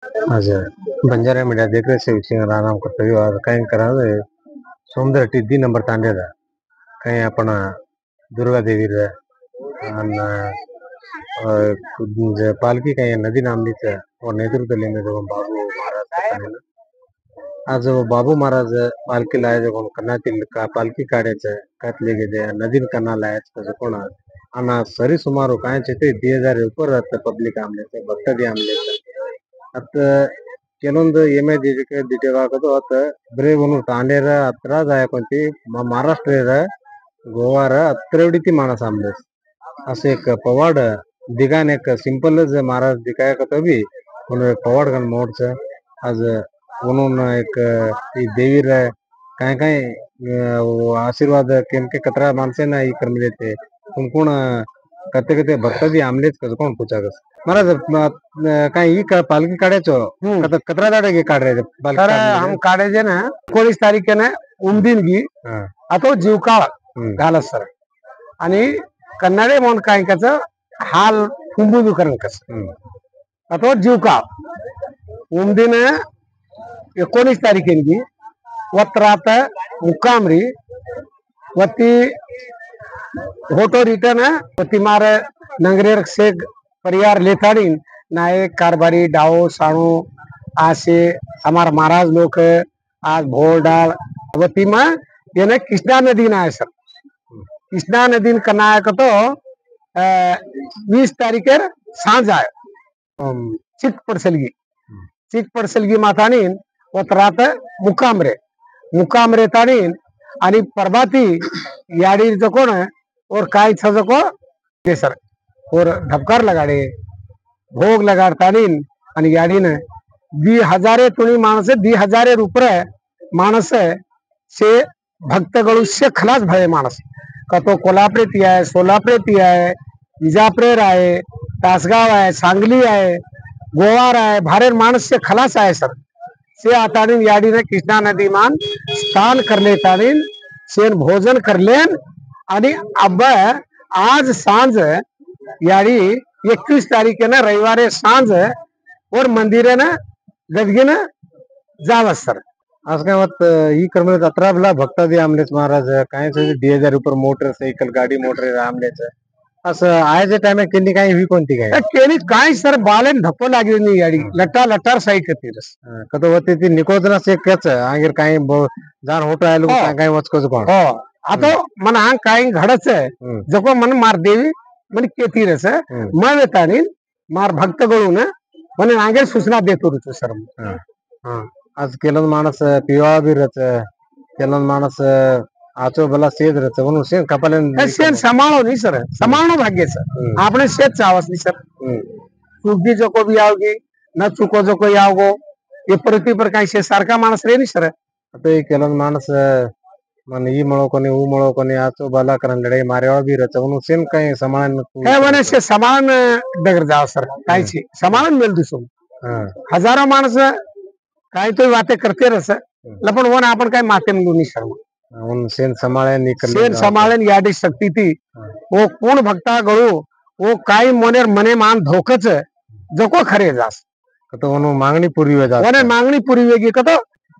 आज बंजारा मीडिया देख रहे से राम को परिवार कहीं करा सौंदर्य टिद्दी नंबर तांडे कहीं अपना दुर्गा देवी पालकी कहीं नदी नामली और नेतृत्व लेने जो बाबू महाराज आज वो बाबू महाराज पालकी लाए जो कर्नातील का पालकी काढायचं कातले गे नदीन कना लायचं कोण अना सरी सुमारू काय 2000 ऊपर पब्लिक आमले भक्त आमले ಅತ್ತ ಕೆಲವೊಂದು ಎಮ್ಮೆ ದಿಟವಾಗದು ಅತ್ತ ಬರೇ ಒಂದು ತಾಂಡೇರ ಹತ್ರ जायकोणती महाराष्ट्र गोवार अत्रेवडीती माणस आमलेस असं एक पवाड दिगान एक सिंपलच महाराज दिकाय कतो बी म्हणून एक पवाड गण मोडच आज म्हणून एक देवीर काय काय आशीर्वाद केमके कतरा माणसे ना ही कर्म देते कोण कते कते भक्त बी आमलेच कसं कोण पूछागस महाराज काय ही पालखी काढायचो कतरा दाडे काढ रहे सर हम काढायचे ना 19 तारखेने उमदीनगी आता जीवकाळ घालत सर आणि कन्नडे म्हणून काय कसं हाल कुंभूकरण कसं आता जीवकाळ उमदीन 19 तारखेनगी वत्रात मुक्कामरी वती होटो रिटर्न वती मार नंगरेर शेख परिवार लेथाड़ीन नायक कारबारी डाओ साणू आसे हमार महाराज लोग आज भोर डाल वती में ये कृष्णा नदी ना है सर कृष्णा नदी कना है तो 20 तारीखे सांझ आए चिक पड़सलगी माथानीन वत्रात मुकामरे तानीन आणि परबाती याडी कोण और काय छजको ते सर और ढबकार लगाडे भोग लगाडतानीन आणि याडीने 2000 तुणी माणस 2000 रुपये माणस से भक्तगळू से खलास भये माणस का तो कोल्हापुरेती आहे सोलापुरेती आहे विजापुरेर आहे तासगाव आहे सांगली आहे गोवार आहे भारेर माणस से खलास आहे सर से आतानीन याडीने कृष्णा नदी मान स्नान करले तानीन सेन भोजन करलेन आणि अब आज सांझ याडी 21 तारीखेनं रविवारी सांझ और मंदिर ना गदगीन जाव सर आज काय मत ही कर्म अतराबला भक्त दे आमलेच महाराज काय 2000 ऊपर मोटरसायकल गाडी मोटर आमलेच असं आयच्या टाइम केली काय ही कोणती काय केली काय सर बालेन धप्पो लागली नाही गाडी लट्टार साईड तीरस कतो होते ती निकोजना से कच आंगेर काय जान होतो आलो काय वचकोच कोण हो आता मन हांग काय घडच जको मन मार देवी मन केतीरस मन तानी मार भक्त गळून मन आंगेर सूचना देतो रुच सर आज केलन माणस पिवा बी रच केलन माणस आचो भला सेद रच म्हणून शेण कपालन शेण सांभाळो नाही सर सांभाळणं भाग्य सर आपने शेत चावस नहीं सर चुकी जको भी आओगी न चुको जको आओगो ये पृथ्वी पर काही शे सारखा माणस रे नहीं सर आता ये केलन माणस मन ई मळो कोणी ऊ मळो कोणी आचो भला करन लढाई मारेवा बी रच म्हणून शेण काही समान है वने से समान डगर जाव सर कायची समान मिल दिसो हजारों माणस काय तो बातें करते रस लपन वन आपण काय माते में नहीं सर उन सेन समाळन याडी शक्ती ती वो कोण भक्ता गळू वो काही मोनेर मने मान धोकच जको खरे जास कतो वनु मांगणी पूरी वे जास वने मांगणी पूरी वेगी कतो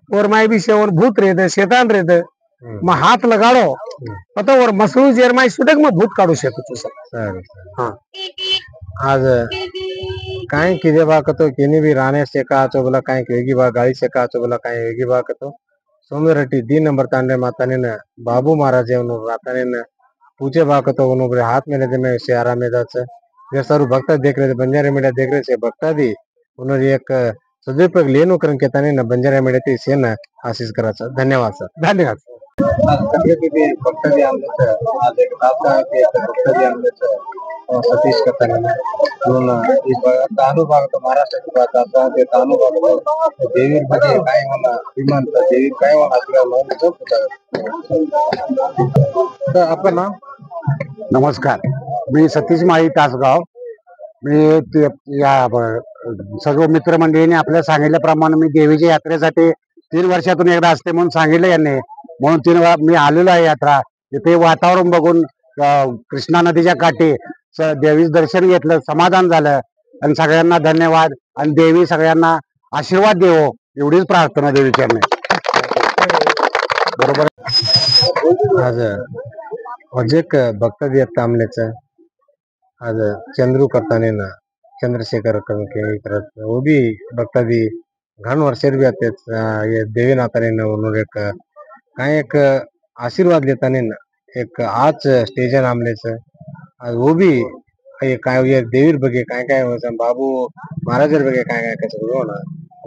और माय भी सेवन भूत रहते शैतान रहते म हाथ लगाड़ो कतो और मसरू जेर माय सुडक में भूत काढू शकतो सर हां आज काय किदे बा कतो केनी भी राणे से का आचो बोला काय वेगी बा गाड़ी से का आचो बोला काय वेगी बा कतो सोमरटी 3 नंबर तांडे माताने न बाबू महाराज राताने न पूछे बाक तो उन्होंने हाथ में लेते में से आराम में जाते ये सारू भक्त देख रहे थे बंजारा मीडिया देख रहे से भक्ता दी उन्होंने एक सदुपयोग लेनो करन के ताने न बंजारा मीडिया ते से न आशीष करा सर धन्यवाद सर धन्यवाद भक्त दी आमले आज एक दाता के भक्त दी आमले सतीश कताने म्हणून इस अनुभव तो महाराष्ट्र की बात आता है अनुभव देवी मध्ये काय होना विमान देवी काय होना आपल्या तर आपलं नाम नमस्कार मी सतीश माळी तासगाव मी या सर्व मित्रमंडळीने आपल्याला सांगितल्याप्रमाणे मी देवीच्या यात्रेसाठी 3 वर्षातून एकदा असते म्हणून सांगितलं यांनी म्हणून 3 वेळा मी आलेलो आहे यात्रा इथे वातावरण बघून कृष्णा नदीच्या काठी देवीचं दर्शन घेतलं समाधान झालं आणि सगळ्यांना धन्यवाद आणि देवी सगळ्यांना आशीर्वाद देवो एवढीच प्रार्थना देवीचरणी. बरोबर. आज अजेक भक्तादी तांबलेच आज चंद्रू करताने ना चंद्रशेखर के करत वो भी भक्तादी घण वर्षेर भी आते ये देवी नाताने ना उन्होंने एक आशीर्वाद लेता ने ना एक आज स्टेज नामलेच आज वो भी ये काय ये देवीर बगे काय काय होता बाबू महाराजर बगे काय काय कैसे बोलो ना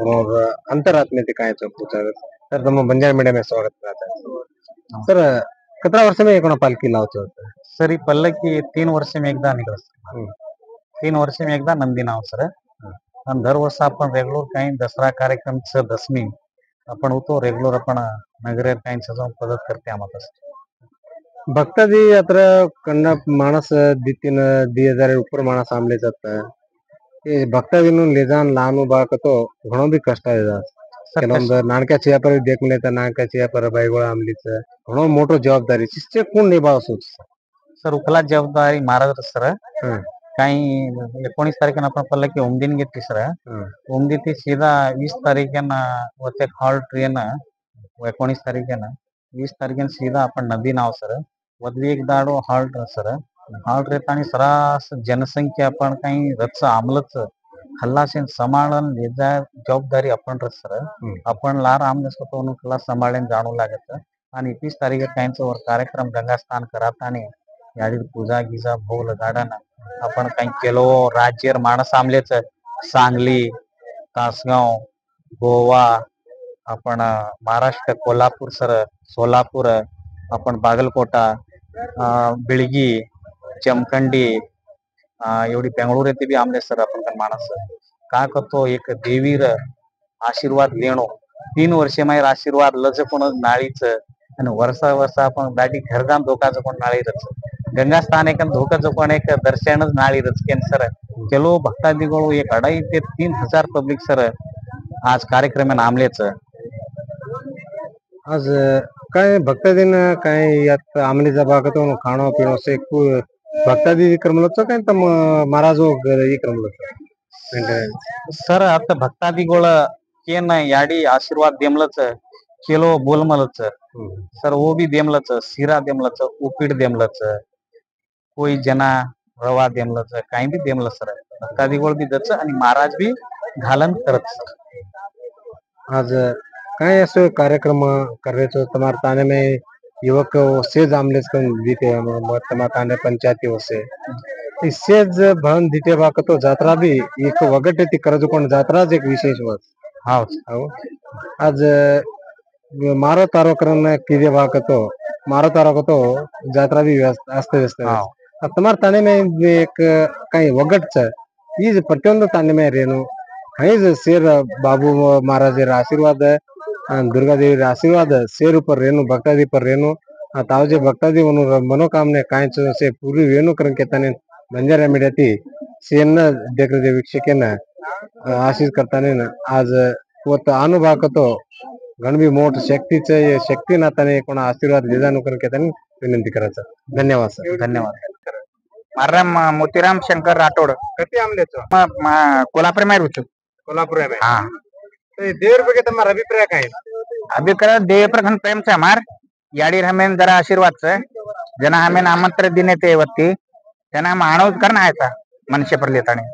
और अंतरात्मे ते काय पूछा सर तुम बंजार मीडिया में स्वागत करता है सर कितना वर्ष में कोणा पालखी लावतो सर ही पल्लकी 3 वर्ष में एकदा निघत. 3 वर्ष में एकदा नंदी नाव सर. आणि दरवर्ष आपण रेग्युलर काही दसरा कार्यक्रमचं दसमी आपण होतो रेग्युलर आपण नगरेर काही जाऊन पद्धत करते आम्हाला. भक्तादी यात्रा कन्ना मानस दितीन 2000 ऊपर मानस आमले जाता ये भक्तादी नु ले जान लानु बाक तो घणो भी कष्ट आहे ಕೆಲವೊಂದು ನಾಣಕ ಚಿಯಾ पर देख मिळता नाणಕ चिया पर बायगोळा आमलीच घणो मोठो जबाबदारी शिस्ते कोण निभावसो सर उकला जबाबदारी महाराज सर. काही 19 तारखेला आपण पल्लकी उमदीन घेतली सर. उमदी ते सीधा 20 तारखेला वरते हॉल ट्रेन 19 तारखेला 20 तारखेला सीधा आपण नदी नाव सर. वदवी एक दाडो हॉल्ट सर. हॉल्ट रेतानी सरास जनसंख्या आपण काही रच आमलच खल्लासेन सांभाळून लेजा जबाबदारी आपण रच सर. आपण लार आमने स्वतःहून खल्ला सांभाळून जाणू लागत आणि 21 तारखेला काहींचा वर कार्यक्रम गंगास्नान करत आणि याडी पूजा गिजा भोग लगाडन आपण काही केलो राज्यर माणस आमलेच सांगली तासगाव गोवा आपण महाराष्ट्र कोल्हापूर सर सोलापूर आपण बागलकोटा बिळगी जमखंडी एवढी बेंगळूर येथे बी आमले सर आपण माणस का करतो एक देवीर आशीर्वाद लेणो 3 वर्षे माहीर आशीर्वाद लज कोण नाळीच आणि वर्षा वर्षा आपण दाटी घरदाम धोकाचं कोण नाळीरच गंगास्थान एक धोकाचं कोण एक दर्शनच नाळीरच केन सर. केलो भक्तादिಗಳು एक 2.5 ते 3,000 पब्लिक सर आज कार्यक्रम आमलेच. आज काय भक्तादीन काय यात आमली जबागतो खाणो पिणो से भक्तादी क्रमलोच काय तम महाराज ಈ सर आता भक्तादिಗಳು केन याडी आशीर्वाद देमलच केलो बोलमलच सर वो भी देमलच सिरा देमलच उपीट देमलच कोई जना रवा देमलच काही बी देमलच सर. भक्तादिಗಳು बी दच आणि महाराज बी घालन करत. आज काय असं कार्यक्रम करायचो तुम्हारे ताने में युवक सेज आमलेस कन दीते तमा ताने पंचायती वसे सेज भवन दीते बाक तो जात्रा भी एक वगटे ती करजो कोण जात्राच एक विशेष वस हाव आज मारो तारो करन किदे बाक तो मारो तारो को तो जात्रा भी व्यस्त व्यस्त तुम्हारे ताने में एक काही वगट छ ई प्रत्येक ताने में रेनो काही शेर बाबू महाराज आशीर्वाद दुर्गा देवी आशीर्वाद शेर ऊपर रेणु भक्तादी पर रेणु तावजे भक्तादी मनोकामने काय से पूरी वेणु करन के तने बंजारा मीडिया ती सेन देख रहे वीक्षकेन आशीष करताने ना आज वत अनुभव तो गणबी मोठ शक्तीचे शक्ती नाताने कोण आशीर्वाद लिदानु करन के तने विनंती करायचं. धन्यवाद सर. धन्यवाद. मारा मोतीराम शंकर राठोड कती आमलेच कोल्हापूर में रुचु कोल्हापुर में हाँ देवर ಬಗ್ಗೆ તમારો અભિપ્રાય काय अभिप्राय देव पर घन प्रेम से हमार याडी हमें जरा आशीर्वाद से जना हमें आमंत्रण देने ते वत्ती जना हम आणवत करना है था मनुष्य पर लेता नहीं